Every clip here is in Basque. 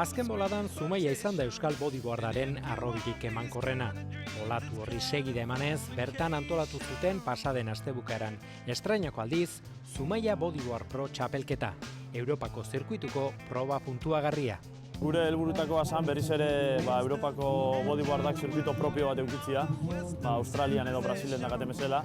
Azken boladan Zumaia izan da Euskal Bodyboardaren arrobirik emankorrena. Olatu horri segide emanez, bertan antolatu zuten pasaden astebukaeran. Estrainako aldiz, Zumaia Bodyboard Pro txapelketa, Europako zirkuituko proba puntuagarria. Gure helburutakoa zen berriz ere Europako bodyboardak zirkuito propio bat eukitzia, Australian edo Brasilen dakaten bezala.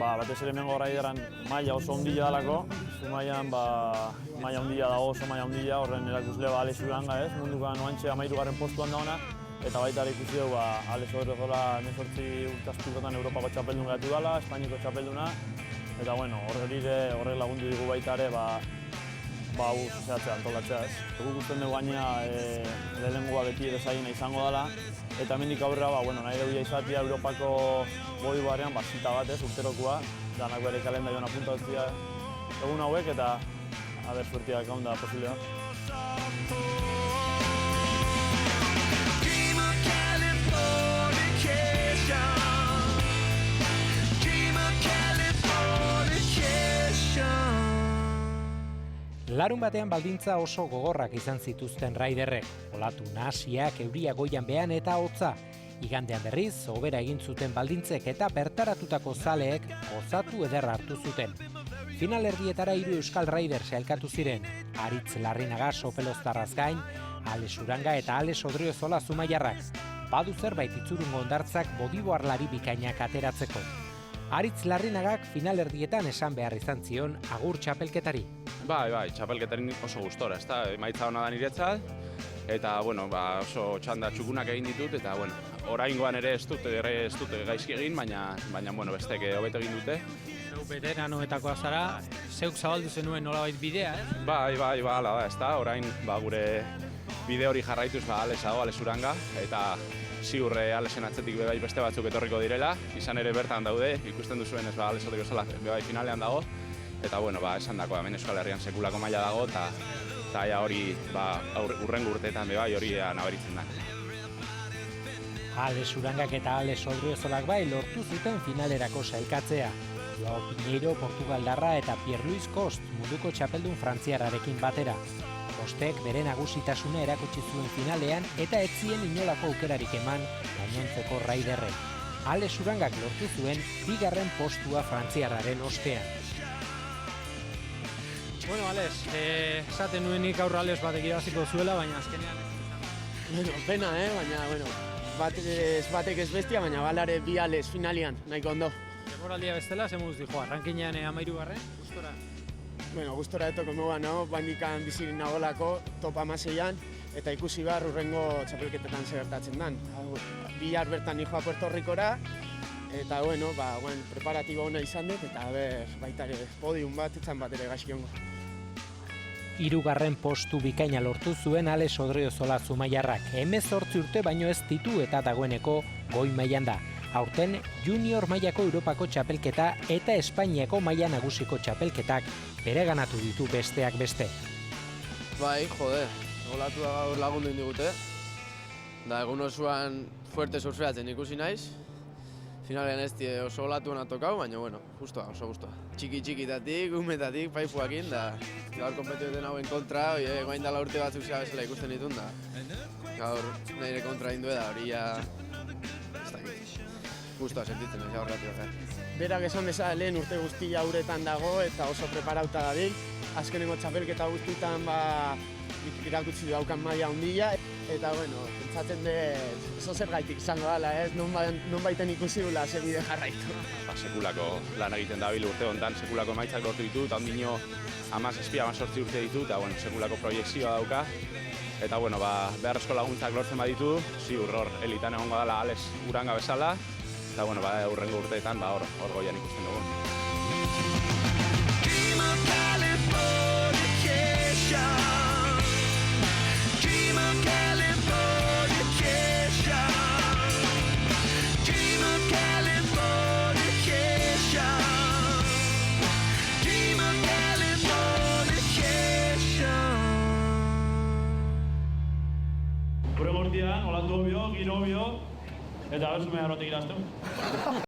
Batez ere hemengo raideran maila oso ondila dalako, Zumaian maila ondila dago, oso maila ondila, horren erakusle Alex Uranga ez, mundukan oantxe 13. postuan dagoena, eta baita ere ikusi dugu Alex Odriozola 18 urtazpikotan Europako txapeldun geratu dela, Espainiko txapelduna, eta horrek lagundu digu baita ere zehatzea, antolatzea ez. Guk usten dugu gaina lehenengoa beti ere zaina izango dela, eta hemendik aurrera nahi dugu izatea Europako bodyboardean zita bat ez, urterokoa, danak bere kalendarioan apuntatzea egun hauek, eta suertiak egon da posiblea. Larun batean baldintza oso gogorrak izan zituzten raiderrek, olatu nahasiak, euria goian behan eta hotza. Igandean berriz, hobera egin zuten baldintzek eta bertaratutako zaleek gozatu ederra hartu zuten. Finalerdietara 3 euskal raider sailkatu ziren, Aritz Larrinaga Sopeloztarraz gain, Alex Uranga eta Alex Odriozola Zumaiarrak. Badu zerbait Itzurungo hondartzak bodyboardlari bikainak ateratzeko. Aritz Larrinagak finalerdietan esan behar izan zion agur txapelketari. Bai, txapelketaren oso gustora, ezta, emaitza hona da niretzat, eta oso txanda txukunak egin ditut, eta oraingoan ere ez dut gaizki egin, baina bestek hobeto egin dute. Zeu veteranoetakoa zara, zeuk zabaldu zenuen nolabait bidea, ez? Bai, hala da, ezta, orain gure bide hori jarraituz Alex Uranga, eta ziur Alexen atzetik beste batzuk etorriko direla, izan ere bertan daude, ikusten duzuen ez Alex Odriozola finalean dago, eta esan dako, hemen Euskal Herrian sekulako maila dago, eta hori urrengo urteetan hori nabaritzen da. Alex Urangak eta Alex Odriozolak lortu zuten finalerako sailkatzea. Joao Piñeiro Portugaldarra eta Pierre Luis Cost munduko txapeldun frantziarrarekin batera. Kostek bere nagusitasuna erakutsi zuen finalean eta ez zien inolako aukerarik eman gainontzeko raiderrek. Alex Urangak lortu zuen 2. postua frantziarraren ostean. Bueno, Alex, esaten nuenik aurre Alex batek irabaziko zuela, baina azkenean ez. Pena, batek ez bestia, baina balare 2 Alex finalian, nahiko ondo. Demoraldia bestela, ze moduz dijoa, rankinean 13. gustora? Gustora etoko moga nago, bandikan bizirin nagolako, top 16an, eta ikusi behar urrengo txapelketetan gertatzen den. Bihar bertan nijoa Puerto Ricora, eta preparatibo ona izan dut, eta baita ere podium bat, etzan bat ere gaizkiongo. 3. postu bikaina lortu zuen Alex Odriozola Zumaiarrak. 18 urte baino ez ditu eta dagoeneko goi mailan da. Aurten junior mailako Europako txapelketa eta Espainiako maila nagusiko txapelketak bereganatu ditu besteak beste. Bai, olatu da gaur lagundu indigute. Da egun osoan fuerte surfeatzen ikusi naiz. Finalean ez oso olatu hona tokau, baina oso guztua. Txiki-txikitatik, umetatik, paipuakin, da gaur kompetioetan hauen kontra, guain dala urte batzuk zera bezala ikusten ditun, da gaur nire kontra indu da, hori ez dakit. Guztua sentitzen, ez horretik. Berak esan bezala lehen urte guztia uretan dago eta oso preparauta dabil. Azkenengo txapelketa guztietan irakutsi du daukan maila ondila. Eta, pentsatzen dut, oso zer gaitik izango dela, ez? Non baiten ikusi gula ze bide jarraitu. Sekulako lan egiten dabil urte honetan, sekulako emaitzak lortu ditu, eta ondino 17-18 urte ditu, eta sekulako proiekzioa dauka. Eta, beharrezko laguntzak lortzen baditu, ziur hor elitan egongo dela Alex Uranga bezala, eta, urrengo urteetan hor goian ikusten dugu. Gure gortian, olatu obio, giro obio, eta berzume garrotik irazten.